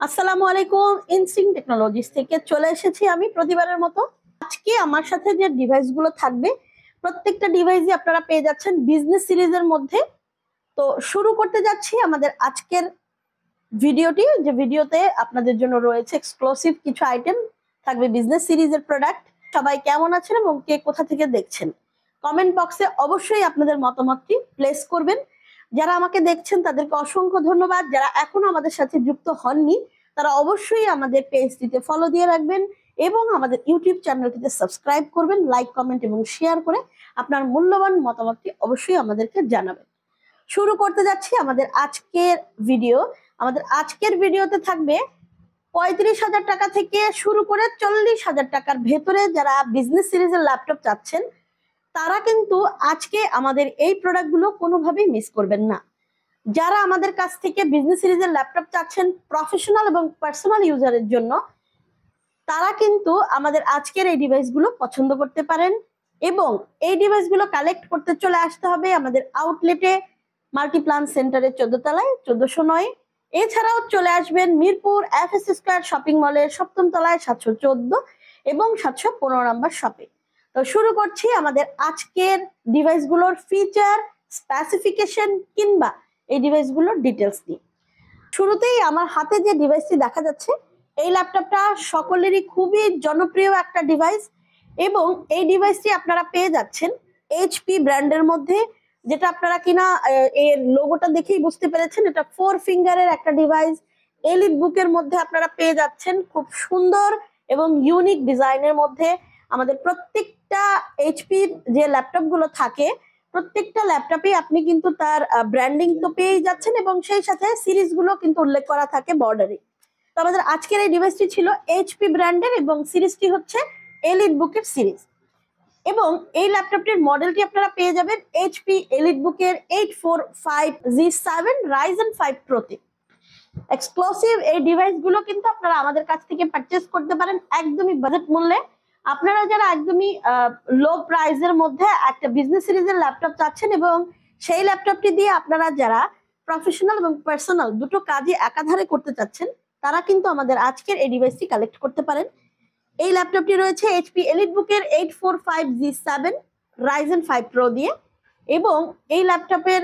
আসসালামু আলাইকুম। Instinct technologies থেকে চলে এসেছি আমি প্রতিবারের মতো। আজকে আমার সাথে যে ডিভাইস গুলো থাকবে প্রত্যেকটা ডিভাইসই আপনারা পেয়ে যাচ্ছেন বিজনেস সিরিজের মধ্যে। তো শুরু করতে যাচ্ছি আমাদের আজকের ভিডিওটি, যে ভিডিওতে আপনাদের জন্য রয়েছে এক্সক্লুসিভ কিছু আইটেম থাকবে বিজনেস সিরিজের প্রোডাক্ট। সবাই কেমন আছেন এবং কে কোথা থেকে দেখছেন কমেন্ট বক্সে অবশ্যই আপনাদের মতামতটি প্লেস করবেন। যারা আমাকে দেখছেন তাদেরকে অসংখ্য ধন্যবাদ। যারা এখনো আমাদের সাথে যুক্ত হননি তারা অবশ্যই আমাদের পেজটিতে ফলো দিয়ে রাখবেন এবং আমাদের ইউটিউব চ্যানেলটিতে সাবস্ক্রাইব করবেন, লাইক কমেন্ট এবং শেয়ার করে আপনার মূল্যবান মতামতটি অবশ্যই আমাদেরকে জানাবেন। শুরু করতে যাচ্ছি আমাদের আজকের ভিডিও। আমাদের আজকের ভিডিওতে থাকবে 35,000 টাকা থেকে শুরু করে 40,000 টাকার ভেতরে যারা বিজনেস সিরিজের ল্যাপটপ চাচ্ছেন তারা কিন্তু আজকে আমাদের এই প্রোডাক্টগুলো কোনোভাবেই মিস করবেন না। যারা আমাদের কাছ থেকে বিজনেস সিরিজের ল্যাপটপ চাচ্ছেন প্রফেশনাল এবং পার্সোনাল ইউজারের জন্য, তারা কিন্তু আমাদের আজকের এই ডিভাইসগুলো পছন্দ করতে পারেন এবং এই ডিভাইসগুলো কালেক্ট করতে চলে আসতে হবে আমাদের আউটলেটে মাল্টিপ্লান সেন্টারে 14 তলায় 1409। এছাড়াও চলে আসবেন মিরপুর এফএস স্কয়ার শপিং মলের 7ম তলায় 714 এবং 715 নম্বর শপে। তো শুরু করছি আমাদের আজকের ডিভাইসগুলোর ফিচার, স্পেসিফিকেশন কিংবা এই ডিভাইসগুলোর ডিটেলস নিয়ে। শুরুতেই আমার হাতে যে ডিভাইসটি দেখা যাচ্ছে এই ল্যাপটপটা সকলেরই খুবই জনপ্রিয় একটা ডিভাইস এবং এই ডিভাইসটি আপনারা পেয়ে যাচ্ছেন এইচপি ব্র্যান্ডের মধ্যে, যেটা আপনারা কিনা এর লোগোটা দেখেই বুঝতে পেরেছেন এটা 4 ফিঙ্গারের একটা ডিভাইস। এলিট বুকের মধ্যে আপনারা পেয়ে যাচ্ছেন খুব সুন্দর এবং ইউনিক ডিজাইনের মধ্যে। আমাদের প্রত্যেকটা এইচপির যে ল্যাপটপ গুলো থাকে প্রত্যেকটা ল্যাপটপে আপনি কিন্তু তার ব্র্যান্ডিং তো পেয়ে যাচ্ছেন এবং সেই সাথে সিরিজ গুলো কিন্তু উল্লেখ করা থাকে বর্ডারে। তো আমাদের আজকের এই ডিভাইসটি ছিল এইচপি ব্র্যান্ডের এবং সিরিজটি হচ্ছে এলিট বুকের সিরিজ এবং এই ল্যাপটপটির মডেলটি আপনারা পেয়ে যাবেন এইচপি এলিট বুকের 845G7 Ryzen 5 Pro তে। এক্সক্লুসিভ এই ডিভাইস গুলো কিন্তু আপনারা আমাদের কাছ থেকে পারচেজ করতে পারেন একদমই বাজেট মূল্যে। আপনারা যারা একদমই লো প্রাইসের মধ্যে একটা বিজনেস সিরিজের ল্যাপটপ চাচ্ছেন এবং সেই ল্যাপটপটি দিয়ে আপনারা যারা প্রফেশনাল এবং পার্সোনাল দুটো কাজই একাধারে করতে চাচ্ছেন তারা কিন্তু আমাদের আজকের এই ডিভাইসটি কালেক্ট করতে পারেন। এই ল্যাপটপটি রয়েছে এইচপি এলিট বুকের 845G7 Ryzen 5 Pro দিয়ে এবং এই ল্যাপটপের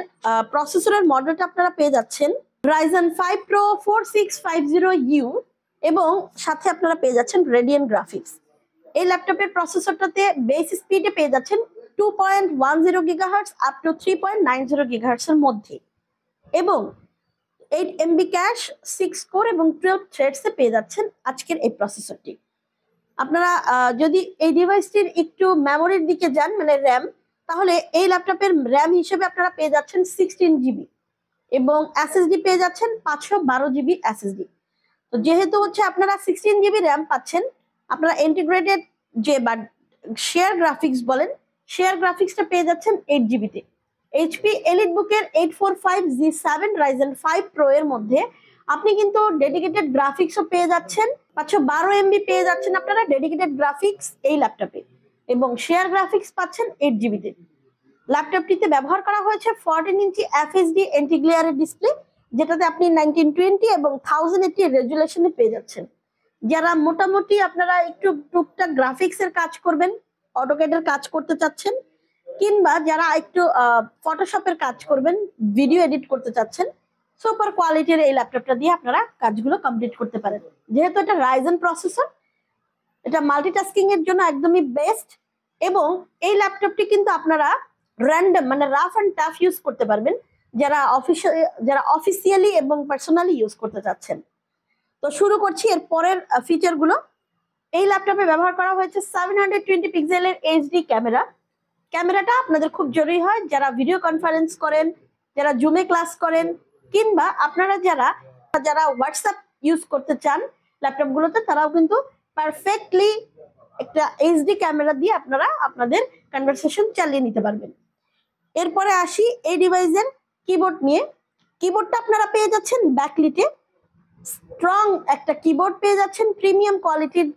প্রসেসরের মডেলটা আপনারা পেয়ে যাচ্ছেন Ryzen 5 Pro 4650U এবং সাথে আপনারা পেয়ে যাচ্ছেন রেডিয়ান গ্রাফিক্স। এই ল্যাপটপের প্রসেসরটাতে বেস স্পিডে পেয়ে যাচ্ছেন 2.10 GHz আপ টু 3.90 GHz এর মধ্যে এবং 8 MB ক্যাশ, 6 কোর এবং 12 থ্রেডস এ পেয়ে যাচ্ছেন আজকের এই প্রসেসরটি। আপনারা যদি এই ডিভাইসটির একটু মেমোরির দিকে যান মানে র্যাম, তাহলে এই ল্যাপটপের র্যাম হিসেবে আপনারা পেয়ে যাচ্ছেন 16GB এবং এসএসডি পেয়ে যাচ্ছেন 512GB এসএসডি। তো যেহেতু হচ্ছে আপনারা 16GB র্যাম পাচ্ছেন, আপনারা ইন্টিগ্রেটেড যে বা শেয়ার গ্রাফিক্স বলেন শেয়ার গ্রাফিক্সটা পেয়ে যাচ্ছেন 8GB তে। এইচপি এলিট বুকের 845G7 Ryzen 5 Pro এর মধ্যে আপনি কিন্তু ডেডিকেটেড গ্রাফিক্সও পেয়ে যাচ্ছেন, 512 MB পেয়ে যাচ্ছেন আপনারা ডেডিকেটেড গ্রাফিক্স এই ল্যাপটপে এবং শেয়ার গ্রাফিক্স পাচ্ছেন 8GB তে। ল্যাপটপটিতে ব্যবহার করা হয়েছে 14 ইঞ্চি এফএসডি এন্টিগ্লেয়ারের ডিসপ্লে, যেটাতে আপনি 1920 এবং 1080 রেজুলেশনে পেয়ে যাচ্ছেন। যারা মোটামুটি আপনারা একটু টুকটাক গ্রাফিক্স এর কাজ করবেন, অটোক্যাডের কাজ করতে চাচ্ছেন কিংবা যারা একটু ফটোশপের কাজ করবেন, ভিডিও এডিট করতে চাচ্ছেন, সুপার কোয়ালিটির এই ল্যাপটপটা দিয়ে আপনারা কাজগুলো কমপ্লিট করতে পারেন। যেহেতু এটা রাইজেন প্রসেসর, এটা মাল্টিটাস্কিং এর জন্য একদমই বেস্ট এবং এই ল্যাপটপটি কিন্তু আপনারা র্যান্ডম মানে রাফ এন্ড টাফ ইউজ করতে পারবেন যারা অফিসিয়ালি এবং পার্সোনালি ইউজ করতে চাচ্ছেন। তো শুরু করছি এর পরের ফিচার গুলো। এই ল্যাপটপে ব্যবহার করা হয়েছে 720 পিক্সেলের এইচডি ক্যামেরা। ক্যামেরাটা আপনাদের খুব জরুরি হয় যারা ভিডিও কনফারেন্স করেন, যারা জুমে ক্লাস করেন কিংবা আপনারা যারা হোয়াটসঅ্যাপ ইউজ করতে চান ল্যাপটপ গুলোতে, তারাও কিন্তু পারফেক্টলি একটা এইচডি ক্যামেরা দিয়ে আপনারা আপনাদের কনভারসেশন চালিয়ে নিতে পারবেন। এরপরে আসি এই ডিভাইসের কিবোর্ড নিয়ে। কিবোর্ডটা আপনারা পেয়ে যাচ্ছেন ব্যাকলিটে, স্ট্রং একটা কিবোর্ড পেয়ে যাচ্ছেন প্রিমিয়াম কোয়ালিটির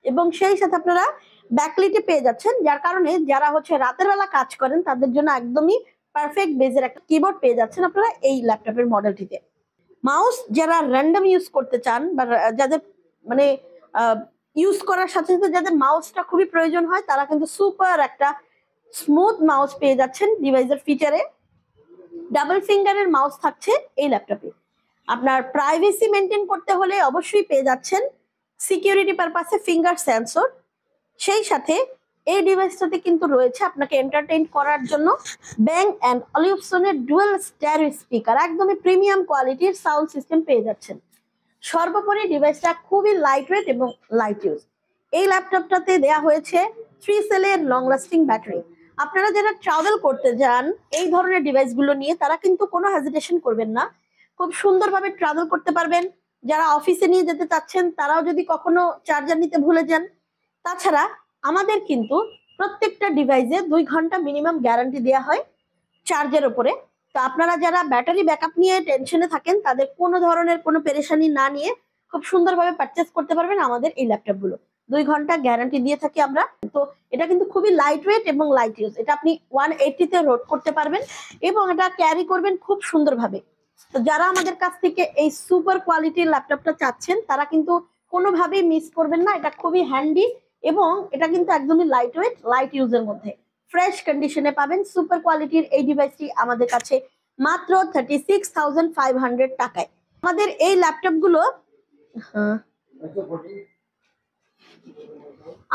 এবং সেই সাথে আপনারা ব্যাকলিটে পেয়ে যাচ্ছেন, যার কারণে যারা হচ্ছে রাতের বেলা কাজ করেন তাদের জন্য একদমই পারফেক্ট বেজের একটা কিবোর্ড পেয়ে যাচ্ছেন আপনারা এই ল্যাপটপের মডেলটিতে। মাউস যারা র্যান্ডম ইউজ করতে চান বা যাদের মানে ইউজ করার সাথে সাথে যাদের মাউসটা খুবই প্রয়োজন হয়, তারা কিন্তু সুপার একটা স্মুথ মাউস পেয়ে যাচ্ছেন ডিভাইসের ফিচারে। ডাবল ফিঙ্গারের মাউস থাকছে এই ল্যাপটপে। আপনার প্রাইভেসি মেনটেন করতে হলে অবশ্যই পেয়ে যাচ্ছেন সিকিউরিটি পারপাসে ফিঙ্গার সেন্সর। সেই সাথে এই ডিভাইসটাতে কিন্তু রয়েছে আপনাকে এন্টারটেইন করার জন্য ব্যাং অ্যান্ড অলিভসনের ডুয়াল স্টেরিও স্পিকার, একদমই প্রিমিয়াম কোয়ালিটির সাউন্ড সিস্টেম পেয়ে যাচ্ছেন। সর্বোপরি ডিভাইসটা খুবই লাইট ওয়েট এবং লাইট ইউজ। এই ল্যাপটপটাতে দেয়া হয়েছে 3 সেলের লং লাস্টিং ব্যাটারি। আপনারা যারা ট্রাভেল করতে যান এই ধরনের ডিভাইসগুলো নিয়ে, তারা কিন্তু কোনো হেজিটেশন করবেন না, খুব সুন্দরভাবে ট্রাভেল করতে পারবেন। যারা অফিসে নিয়ে যেতে চাচ্ছেন তারাও যদি কখনো চার্জার নিতে ভুলে যান। তাছাড়া আমাদের কিন্তু প্রত্যেকটা ডিভাইসে 2 ঘন্টা মিনিমাম গ্যারান্টি দেওয়া হয় চার্জের উপরে। তো আপনারা যারা ব্যাটারি ব্যাকআপ নিয়ে টেনশনে থাকেন, তাদের কোনো ধরনের কোনো পেরেশানি না নিয়ে খুব সুন্দরভাবে পারচেস করতে পারবেন আমাদের এই ল্যাপটপগুলো। 2 ঘন্টা গ্যারান্টি দিয়ে থাকি আমরা। তো এটা কিন্তু খুবই লাইট ওয়েট এবং লাইট ইউজ। এটা আপনি 180-তে রোড করতে পারবেন এবং এটা ক্যারি করবেন খুব সুন্দরভাবে। তো যারা আমাদের কাছ থেকে এই সুপার কোয়ালিটির ল্যাপটপটা চাচ্ছেন, তারা কিন্তু কোনোভাবেই মিস করবেন না। এটা খুবই হ্যান্ডি এবং এটা কিন্তু একদমই লাইট ওয়েট, লাইট ইউজের মধ্যে ফ্রেশ কন্ডিশনে পাবেন। সুপার কোয়ালিটির এই ডিভাইসটি আমাদের কাছে মাত্র 36,500 টাকায়। আমাদের এই ল্যাপটপ গুলো,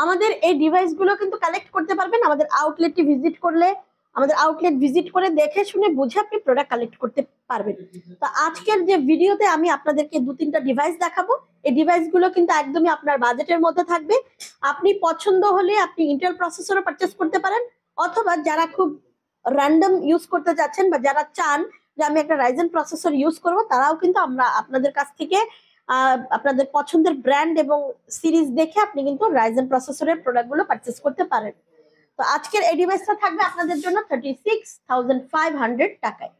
আমাদের এই ডিভাইস গুলো কিন্তু কালেক্ট করতে পারবেন আমাদের আউটলেটটি ভিজিট করলে। আমাদের আউটলেট ভিজিট করে দেখে শুনে বুঝে আপনি প্রোডাক্ট কালেক্ট করতে পারবেন। তো আজকের যে ভিডিওতে আমি আপনাদেরকে 2-3টা ডিভাইস দেখাবো, এই ডিভাইস গুলো কিন্তু একদমই আপনার বাজেটের মধ্যে থাকবে। আপনি পছন্দ হলে আপনি ইন্টেল প্রসেসরও পারচেস করতে পারেন, অথবা যারা খুব র্যান্ডম ইউজ করতে যাচ্ছেন বা যারা চান যে আমি একটা রাইজেন প্রসেসর ইউজ করব, তারাও কিন্তু আমরা আপনাদের কাছ থেকে আপনাদের পছন্দের ব্র্যান্ড এবং সিরিজ দেখে আপনি কিন্তু রাইজেন প্রসেসরের প্রোডাক্টগুলো পারচেস করতে পারেন। তো আজকের এই ডিভাইসটা থাকবে আপনাদের জন্য 36,500 টাকায়।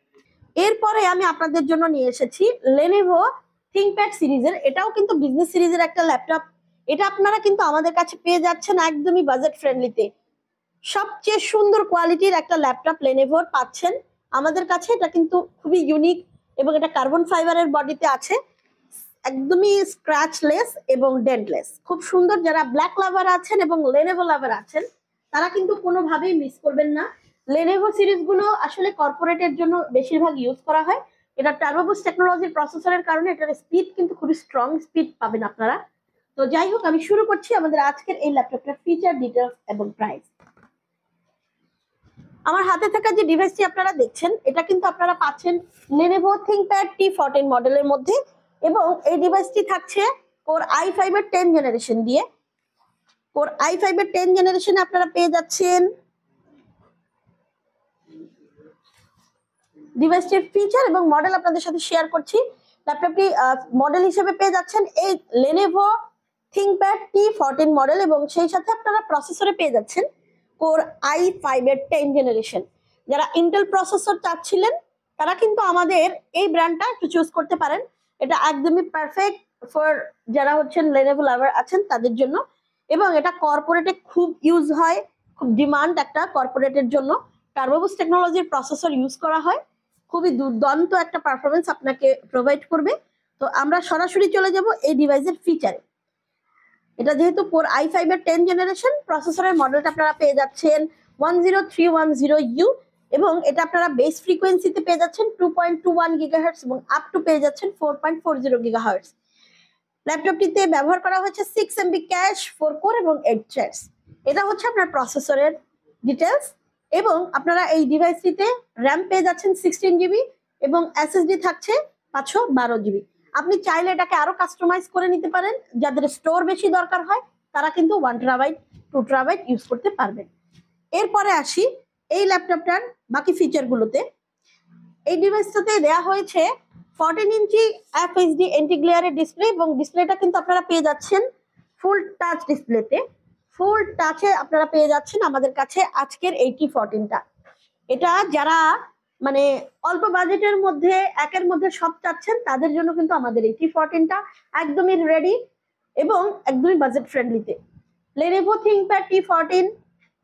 এরপরে আমি আপনাদের জন্য নিয়ে এসেছি Lenovo ThinkPad সিরিজের। এটাও কিন্তু বিজনেস সিরিজের একটা ল্যাপটপ। এটা আপনারা কিন্তু আমাদের কাছে পেয়ে যাচ্ছেন একদমই বাজেট ফ্রেন্ডলিতে। সবচেয়ে সুন্দর কোয়ালিটির একটা ল্যাপটপ Lenovoর পাচ্ছেন আমাদের কাছে। এটা কিন্তু খুবই ইউনিক এবং এটা কার্বন ফাইবারের বডিতে আছে, একদমই স্ক্র্যাচলেস এবং ডেন্টলেস। খুব সুন্দর। যারা ব্ল্যাক লাভার আছেন এবং Lenovo লাভার আছেন, তারা কিন্তু কোনোভাবেই মিস করবেন না। Lenovo সিরিজগুলো আসলে কর্পোরেটের জন্য বেশিরভাগ ইউজ করা হয়। এটা টার্বো বুস্ট টেকনোলজির প্রসেসরের কারণে এটার স্পিড কিন্তু খুবই স্ট্রং স্পিড পাবেন আপনারা। তো যাই হোক, আমি শুরু করছি আমাদের আজকের এই ল্যাপটপটার ফিচার, ডিটেলস এবং প্রাইস। আমার হাতে থাকা যে ডিভাইসটি আপনারা দেখছেন, এটা কিন্তু আপনারা পাচ্ছেন Lenovo ThinkPad T14 মডেলের মধ্যে এবং এই ডিভাইসটি থাকছে Core i5 এর 10 জেনারেশন দিয়ে। Core i5 এর 10 জেনারেশনে আপনারা পেয়ে যাচ্ছেন ডিভাইসটির ফিচার এবং মডেল আপনাদের সাথে শেয়ার করছি। ল্যাপটপটি মডেল হিসেবে পেয়ে যাচ্ছেন এই Lenovo ThinkPad T14 মডেল এবং সেই সাথে আপনারা প্রসেসরে পেয়ে যাচ্ছেন Core i5 এর 10 জেনারেশন। যারা ইন্টেল প্রসেসর চাচ্ছিলেন, তারা কিন্তু আমাদের এই ব্র্যান্ডটা একটু চুজ করতে পারেন। এটা একদমই পারফেক্ট ফর যারা হচ্ছেন Lenovo লাভার আছেন তাদের জন্য। এবং এটা কর্পোরেটে খুব ইউজ হয়, খুব ডিমান্ড একটা কর্পোরেটের জন্য। টার্বো বুস্ট টেকনোলজির প্রসেসর ইউজ করা হয়, খুবই দুর্দান্ত একটা পারফরমেন্স আপনাকে প্রোভাইড করবে। তো আমরা সরাসরি চলে যাব এই ডিভাইসের ফিচারে। এটা যেহেতু Core i5 এর 10 জেনারেশন, প্রসেসরের মডেলটা আপনারা পেয়ে যাচ্ছেন 10310U এবং এটা আপনারা বেস ফ্রিকোয়েন্সিতে পেয়ে যাচ্ছেন 2.21 গিগাহার্টজ এবং আপ টু পেয়ে যাচ্ছেন 4.40 গিগাহার্টজ। ল্যাপটপটিতে ব্যবহার করা হয়েছে 6 MB ক্যাশ, 4 কোর এবং 8 থ্রেডস। এটা হচ্ছে আপনার প্রসেসরের ডিটেলস। এবং আপনারা এই ডিভাইসটিতে র্যাম পেয়ে যাচ্ছেন 16 GB এবং এসএসডি থাকছে 512 GB। আপনি চাইলে এটাকে আরো কাস্টমাইজ করে নিতে পারেন। যাদের স্টোর বেশি দরকার হয় তারা কিন্তু 1 TB 2 TB ইউজ করতে পারবেন। এরপরে আসি এই ল্যাপটপটার বাকি ফিচারগুলোতে। এই ডিভাইসটাতে দেয়া হয়েছে 14 ইঞ্চি FHD এন্টি গ্লেয়ারের ডিসপ্লে এবং ডিসপ্লেটা কিন্তু আপনারা পেয়ে যাচ্ছেন ফুল টাচ ডিসপ্লেতে। ফুল টাচে আপনারা পেয়ে যাচ্ছেন আমাদের কাছে আজকের এই T14টা। এটা যারা মানে অল্প বাজেটের মধ্যে একের মধ্যে সব চাচ্ছেন, তাদের জন্য কিন্তু আমাদের এই T14টা একদমই রেডি এবং একদমই budget ফ্রেন্ডলিতে। Lenovo ThinkPad T14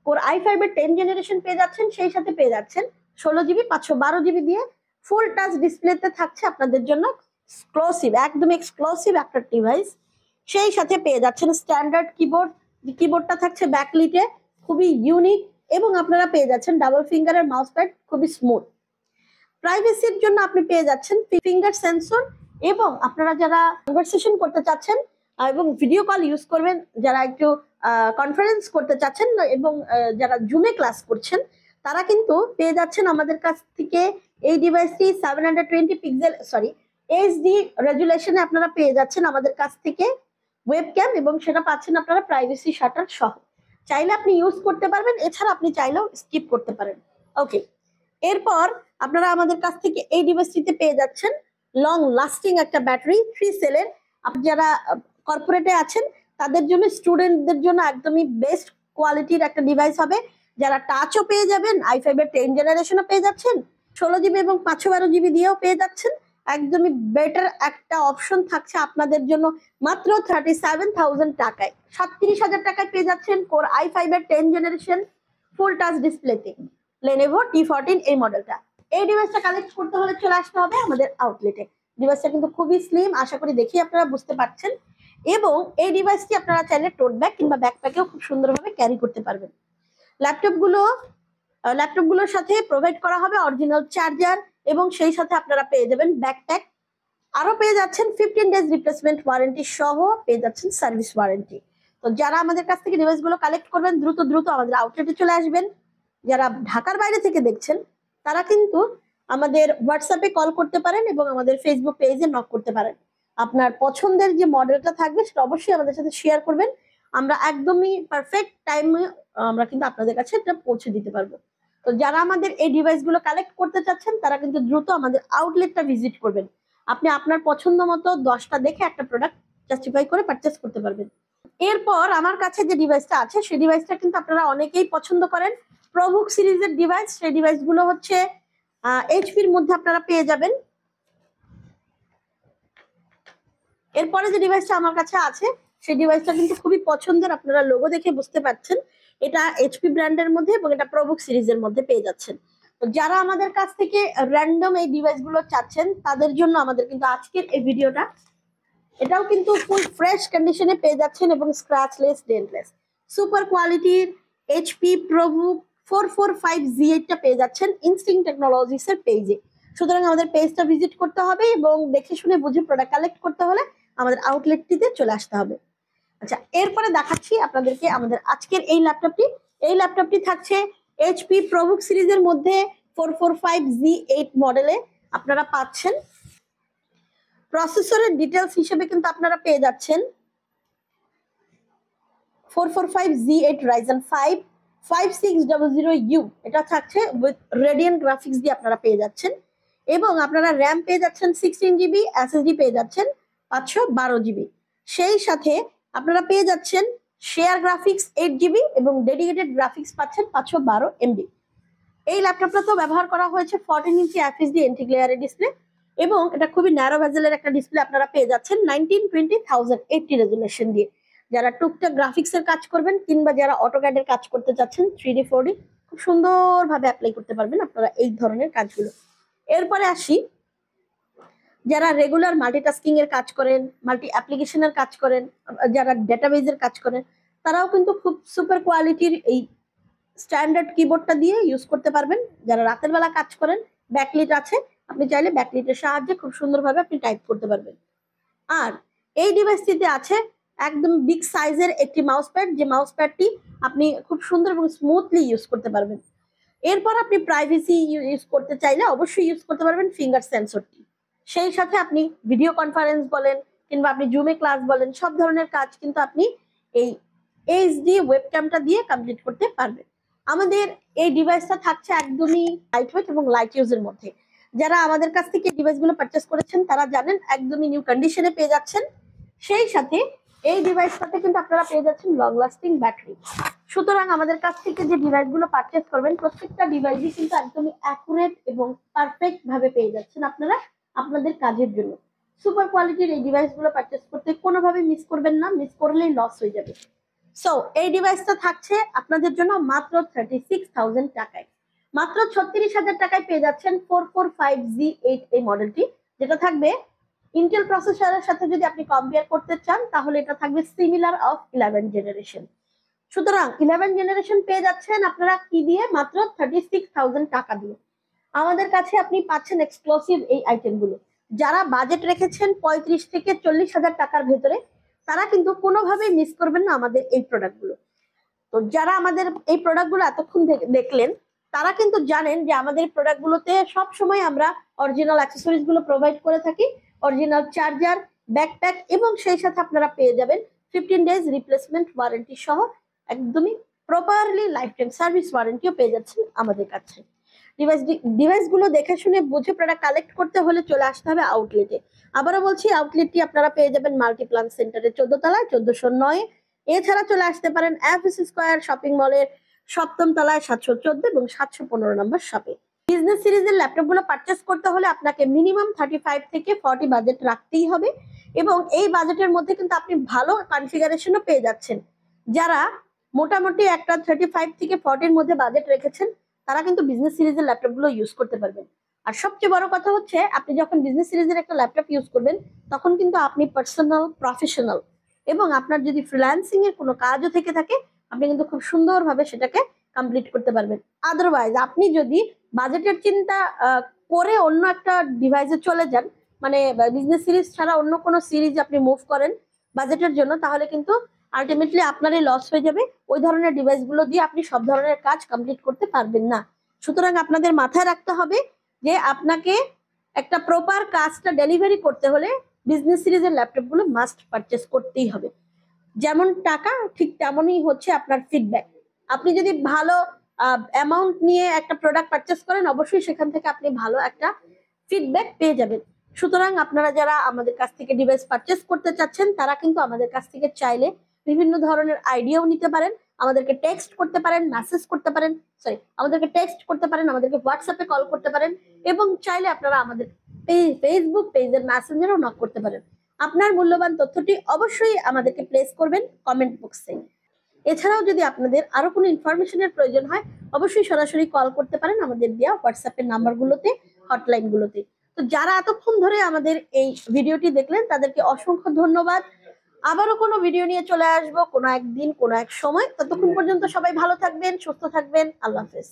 Core i5 এর 10 জেনারেশন পেয়ে যাচ্ছেন, সেই সাথে পেয়ে যাচ্ছেন 16 GB 512 GB দিয়ে ফুল টাচ ডিসপ্লেতে থাকছে আপনাদের জন্য এক্সক্লুসিভ, একদম এক্সক্লুসিভ একটা ডিভাইস। সেই সাথে পেয়ে যাচ্ছেন স্ট্যান্ডার্ড কিবোর্ড, কিবোর্ডটা থাকছে ব্যাকলিটে, খুবই ইউনিক, এবং আপনারা পেয়ে যাচ্ছেন ডাবল ফিঙ্গারের মাউস প্যাড, খুবই স্মুথ। প্রাইভেসির জন্য আপনি পেয়ে যাচ্ছেন ফিঙ্গার সেন্সর, এবং আপনারা যারা কনভারসেশন করতে চাচ্ছেন এবং ভিডিও কল ইউজ করবেন, যারা একটু কনফারেন্স করতে চাচ্ছেন এবং যারা জুমে ক্লাস করছেন, তারা কিন্তু পেয়ে যাচ্ছেন আমাদের কাছ থেকে এই ডিভাইসটি 720 পিক্সেল এইচডি রেজুলেশনে আপনারা পেয়ে যাচ্ছেন আমাদের কাছ থেকে ওয়েবক্যাম, এবং সেটা পাচ্ছেন আপনারা প্রাইভেসি শাটার সহ। চাইলে আপনি ইউজ করতে পারবেন, এছাড়া আপনি চাইলেও স্কিপ করতে পারেন। ওকে, এরপর আপনারা আমাদের কাছ থেকে এই ডিভাইসটিতে পেয়ে যাচ্ছেন লং লাস্টিং একটা ব্যাটারি, 3 সেলের। আপনি যারা কর্পোরেটে আছেন তাদের জন্য, স্টুডেন্টদের জন্য একদমই বেস্ট কোয়ালিটির একটা ডিভাইস হবে। যারা টাচও পেয়ে যাবেন, i5 এর 10 জেনারেশনও পেয়ে যাচ্ছেন, 16 জিবি এবং 512 জিবি দিয়েও পেয়ে যাচ্ছেন। একদমই বেটার একটা অপশন থাকছে আপনাদের জন্য মাত্র 37,000 টাকায়। 37,000 টাকায় পেয়ে যাচ্ছেন কোর i5 এর 10 জেনারেশন ফুল টাচ ডিসপ্লেতে Lenovo T14 এই মডেলটা। এই ডিভাইসটা কালেক্ট করতে হলে চলে আসতে হবে আমাদের আউটলেটে। ডিভাইসটা কিন্তু খুবই স্লিম, আশা করি দেখি আপনারা বুঝতে পারছেন, এবং এই ডিভাইসটি আপনারা চাইলে টোট ব্যাগ কিংবা ব্যাকপ্যাকেও খুব সুন্দরভাবে ক্যারি করতে পারবেন। ল্যাপটপগুলোর সাথে প্রোভাইড করা হবে অরিজিনাল চার্জার, এবং সেই সাথে আপনারা পেয়ে যাবেন ব্যাকপ্যাক, আরো পেয়ে যাচ্ছেন 15 ডেজ রিপ্লেসমেন্ট ওয়ারেন্টি সহ পেয়ে যাচ্ছেন সার্ভিস ওয়ারেন্টি। তো যারা আমাদের কাছ থেকে ডিভাইসগুলো কালেক্ট করবেন, দ্রুত দ্রুত আমাদের আউটলেটে চলে আসবেন। যারা ঢাকার বাইরে থেকে দেখছেন তারা কিন্তু আমাদের হোয়াটসঅ্যাপে কল করতে পারেন এবং আমাদের ফেসবুক পেজে নক করতে পারেন। আপনার পছন্দের যে মডেলটা থাকবে সেটা অবশ্যই আমাদের সাথে শেয়ার করবেন। আমরা একদমই পারফেক্ট টাইমে আমরা কিন্তু আপনাদের কাছে এটা পৌঁছে দিতে পারবো। তো যারা আমাদের এই ডিভাইসগুলো কালেক্ট করতে চাচ্ছেন তারা কিন্তু দ্রুত আমাদের আউটলেটটা ভিজিট করবেন। আপনি আপনার পছন্দ মতো 10টা দেখে একটা প্রোডাক্ট জাস্টিফাই করে পারচেস করতে পারবেন। এরপর আমার কাছে যে ডিভাইসটা আছে সেই ডিভাইসটা কিন্তু আপনারা অনেকেই পছন্দ করেন, প্রবুক সিরিজের ডিভাইস। সেই ডিভাইসগুলো হচ্ছে এইচপির মধ্যে আপনারা পেয়ে যাবেন। এরপরে যে ডিভাইসটা আমার কাছে আছে সেই ডিভাইসটা কিন্তু খুবই পছন্দের, আপনারা লোগো দেখে বুঝতে পারছেন এটা এইচপি ব্র্যান্ডের মধ্যে, এবং এটা প্রবুক সিরিজের মধ্যে পেয়ে যাচ্ছেন। তো যারা আমাদের কাছ থেকে র্যান্ডম এই ডিভাইসগুলো চাচ্ছেন তাদের জন্য আমাদের কিন্তু আজকের এই ভিডিওটা। এটাও কিন্তু ফুল ফ্রেশ কন্ডিশনে পেয়ে যাচ্ছেন এবং স্ক্র্যাচলেস, ডেন্টলেস, সুপার কোয়ালিটির এইচপি প্রবুক 445Z8 টা পেয়ে যাচ্ছেন ইনস্টিংক্ট টেকনোলজিস এর পেজে। সুতরাং আমাদের পেজটা ভিজিট করতে হবে এবং দেখে শুনে বুঝে প্রোডাক্ট কালেক্ট করতে হলে আমাদের আউটলেটটিতে চলে আসতে হবে। আচ্ছা, এরপরে দেখাচ্ছি আপনাদেরকে আমাদের আজকের এই ল্যাপটপটি। এই ল্যাপটপটি থাকছে এইচপি প্রবুক সিরিজের মধ্যে 445Z8 মডেলে। আপনারা পাচ্ছেন প্রসেসরের ডিটেলস হিসেবে কিন্তু আপনারা পেয়ে যাচ্ছেন 445Z8 Ryzen 5 5600U, এটা থাকছে উইথ রেডিয়ান গ্রাফিক্স দিয়ে আপনারা পেয়ে যাচ্ছেন, এবং আপনারা র্যাম পেয়ে যাচ্ছেন 16GB, এসএসডি পেয়ে যাচ্ছেন 512GB। সেই সাথে আপনারা পেয়ে যাচ্ছেন শেয়ার গ্রাফিক্স 8GB এবং ডেডিকেটেড গ্রাফিক্স পাচ্ছেন 512MB। এই ল্যাপটপটা তো ব্যবহার করা হয়েছে 14 ইঞ্চি এফএসডি এন্টি গ্লেয়ারের ডিসপ্লে, এবং এটা খুবই ন্যারো ভেজেলের একটা ডিসপ্লে আপনারা পেয়ে যাচ্ছেন 1920 রেজুলেশন দিয়ে। যারা টুকটাক গ্রাফিক্স এর কাজ করবেন কিংবা যারা অটোক্যাড এর কাজ করতে চাচ্ছেন 3D 4D খুব সুন্দরভাবে অ্যাপ্লাই করতে পারবেন আপনারা এই ধরনের কাজগুলো। এরপরে আসি, যারা রেগুলার মাল্টিটাস্কিং এর কাজ করেন, মাল্টি অ্যাপ্লিকেশনের কাজ করেন, যারা ডেটাবেজের কাজ করেন, তারাও কিন্তু খুব সুপার কোয়ালিটির এই স্ট্যান্ডার্ড কিবোর্ডটা দিয়ে ইউজ করতে পারবেন। যারা রাতের বেলা কাজ করেন, ব্যাকলিট আছে, আপনি চাইলে ব্যাকলিটের সাহায্যে খুব সুন্দরভাবে আপনি টাইপ করতে পারবেন। আর এই ডিভাইসটিতে আছে একদম বিগ সাইজের একটি মাউস প্যাড, যে মাউস প্যাডটি আপনি খুব সুন্দর এবং স্মুথলি ইউজ করতে পারবেন। এরপর আপনি প্রাইভেসি ইউজ করতে চাইলে অবশ্যই ইউজ করতে পারবেন ফিঙ্গার সেন্সরটি। সেই সাথে আপনি ভিডিও কনফারেন্স বলেন কিংবা আপনি জুমে ক্লাস বলেন, সব ধরনের কাজ কিন্তু আপনি এই এইচডি ওয়েবক্যামটা দিয়ে কমপ্লিট করতে পারবেন। আমাদের এই ডিভাইসটা থাকছে একদমই লাইট ওয়েট এবং লাইট ইউজের মধ্যে। যারা আমাদের কাছ থেকে ডিভাইসগুলো পারচেস করেছেন তারা জানেন একদমই নিউ কন্ডিশনে পেয়ে যাচ্ছেন। সেই সাথে এই ডিভাইসটাতে কিন্তু আপনারা পেয়ে যাচ্ছেন লং লাস্টিং ব্যাটারি। সুতরাং আমাদের কাছ থেকে যে ডিভাইসগুলো পারচেস করবেন প্রত্যেকটা ডিভাইসই কিন্তু একদমই অ্যাকুরেট এবং পারফেক্ট ভাবে পেয়ে যাচ্ছেন আপনারা আপনাদের কাজের জন্য। সুপার কোয়ালিটির এই ডিভাইসগুলো পারচেস করতে কোনোভাবে মিস করবেন না, মিস করলেই লস হয়ে যাবে। সো এই ডিভাইসটা থাকছে আপনাদের জন্য মাত্র 36,000 টাকায়। মাত্র 36,000 টাকায় পেয়ে যাচ্ছেন 445Z8 এই মডেলটি, যেটা থাকবে ইন্টেল প্রসেসরের সাথে যদি আপনি কম্পেয়ার করতে চান তাহলে এটা থাকবে সিমিলার অফ 11 জেনারেশন। সুতরাং 11 জেনারেশন পেয়ে যাচ্ছেন আপনারা কি দিয়ে? মাত্র 36,000 টাকা দিয়ে। আমাদের কাছে আপনি পাচ্ছেন এক্সক্লুসিভ এই আইটেমগুলো। যারা বাজেট রেখেছেন 35 থেকে 40,000 টাকার ভেতরে, তারা কিন্তু কোনোভাবেই মিস করবেন না আমাদের এই প্রোডাক্টগুলো। তো যারা আমাদের এই প্রোডাক্টগুলো এতক্ষণ দেখলেন, তারা কিন্তু জানেন যে আমাদের প্রোডাক্টগুলোতে সব সময় আমরা অরিজিনাল অ্যাক্সেসরিজ গুলো প্রোভাইড করে থাকি, অরিজিনাল চার্জার, ব্যাকপ্যাক, এবং সেই সাথে আপনারা পেয়ে যাবেন 15 ডেজ রিপ্লেসমেন্ট ওয়ারেন্টি সহ একদমই প্রপারলি লাইফ টাইম সার্ভিস ওয়ারেন্টিও পেয়ে যাচ্ছেন আমাদের কাছে। ডিভাইসগুলো দেখে শুনে বুঝে প্রোডাক্ট কালেক্ট করতে হলে চলে আসতে হবে আউটলেটে। আবারও বলছি, আউটলেটটি আপনারা পেয়ে যাবেন মাল্টিপ্লান সেন্টারে 14 তলায় 1409। এছাড়া চলে আসতে পারেন এফএসসি স্কয়ার শপিং মলের 7ম তলায় 714 এবং 715 নম্বর শপে। বিজনেস সিরিজের ল্যাপটপগুলো পারচেস করতে হলে আপনাকে মিনিমাম 35 থেকে 40 বাজেট রাখতেই হবে, এবং এই বাজেটের মধ্যে কিন্তু আপনি ভালো কনফিগারেশনও পেয়ে যাচ্ছেন। যারা মোটামুটি একটা 35 থেকে 40 মধ্যে বাজেট রেখেছেন, তারা কিন্তু বিজনেস সিরিজের ল্যাপটপগুলো ইউজ করতে পারবেন। আর সবচেয়ে বড় কথা হচ্ছে, আপনি যখন বিজনেস সিরিজের একটা ল্যাপটপ ইউজ করবেন, তখন কিন্তু আপনি পার্সোনাল, প্রফেশনাল, এবং আপনার যদি ফ্রিল্যান্সিং এর কোনো কাজও থেকে থাকে, আপনি কিন্তু খুব সুন্দরভাবে সেটাকে কমপ্লিট করতে পারবেন। আদারওয়াইজ আপনি যদি বাজেটের চিন্তা করে অন্য একটা ডিভাইসে চলে যান, মানে বিজনেস সিরিজ ছাড়া অন্য কোনো সিরিজ আপনি মুভ করেন বাজেটের জন্য, তাহলে কিন্তু আলটিমেটলি আপনারই লস হয়ে যাবে। ওই ধরনের ডিভাইসগুলো দিয়ে আপনি সব ধরনের কাজ কমপ্লিট করতে পারবেন না। সুতরাং আপনাদের মাথায় রাখতে হবে যে আপনাকে একটা প্রপার কাজটা ডেলিভারি করতে হলে বিজনেস সিরিজের ল্যাপটপগুলো মাস্ট পারচেস করতেই হবে। যেমন টাকা, ঠিক তেমনই হচ্ছে আপনার ফিডব্যাক। আপনি যদি ভালো অ্যামাউন্ট নিয়ে একটা প্রোডাক্ট পারচেস করেন, অবশ্যই সেখান থেকে আপনি ভালো একটা ফিডব্যাক পেয়ে যাবেন। সুতরাং আপনারা যারা আমাদের কাছ থেকে ডিভাইস পারচেস করতে চাচ্ছেন, তারা কিন্তু আমাদের কাছ থেকে চাইলে বিভিন্ন ধরনের আইডিয়াও নিতে পারেন, আমাদেরকে টেক্সট করতে পারেন, মেসেজ করতে পারেন, আমাদেরকে টেক্সট করতে পারেন, আমাদেরকে হোয়াটসঅ্যাপে কল করতে পারেন, এবং চাইলে আপনারা আমাদের ফেসবুক পেজের মেসেঞ্জারও নক করতে পারেন। আপনার মূল্যবান তথ্যটি অবশ্যই আমাদেরকে প্লেস করবেন কমেন্ট বক্সে। এছাড়াও যদি আপনাদের আরো কোনো ইনফরমেশনের প্রয়োজন হয়, অবশ্যই সরাসরি কল করতে পারেন আমাদের দেওয়া হোয়াটসঅ্যাপের নাম্বারগুলোতে, হটলাইনগুলোতে। তো যারা এতক্ষণ ধরে আমাদের এই ভিডিওটি দেখলেন, তাদেরকে অসংখ্য ধন্যবাদ। আবারও কোনো ভিডিও নিয়ে চলে আসবো কোনো একদিন, কোনো এক সময়। ততক্ষণ পর্যন্ত সবাই ভালো থাকবেন, সুস্থ থাকবেন। আল্লাহ হাফেজ।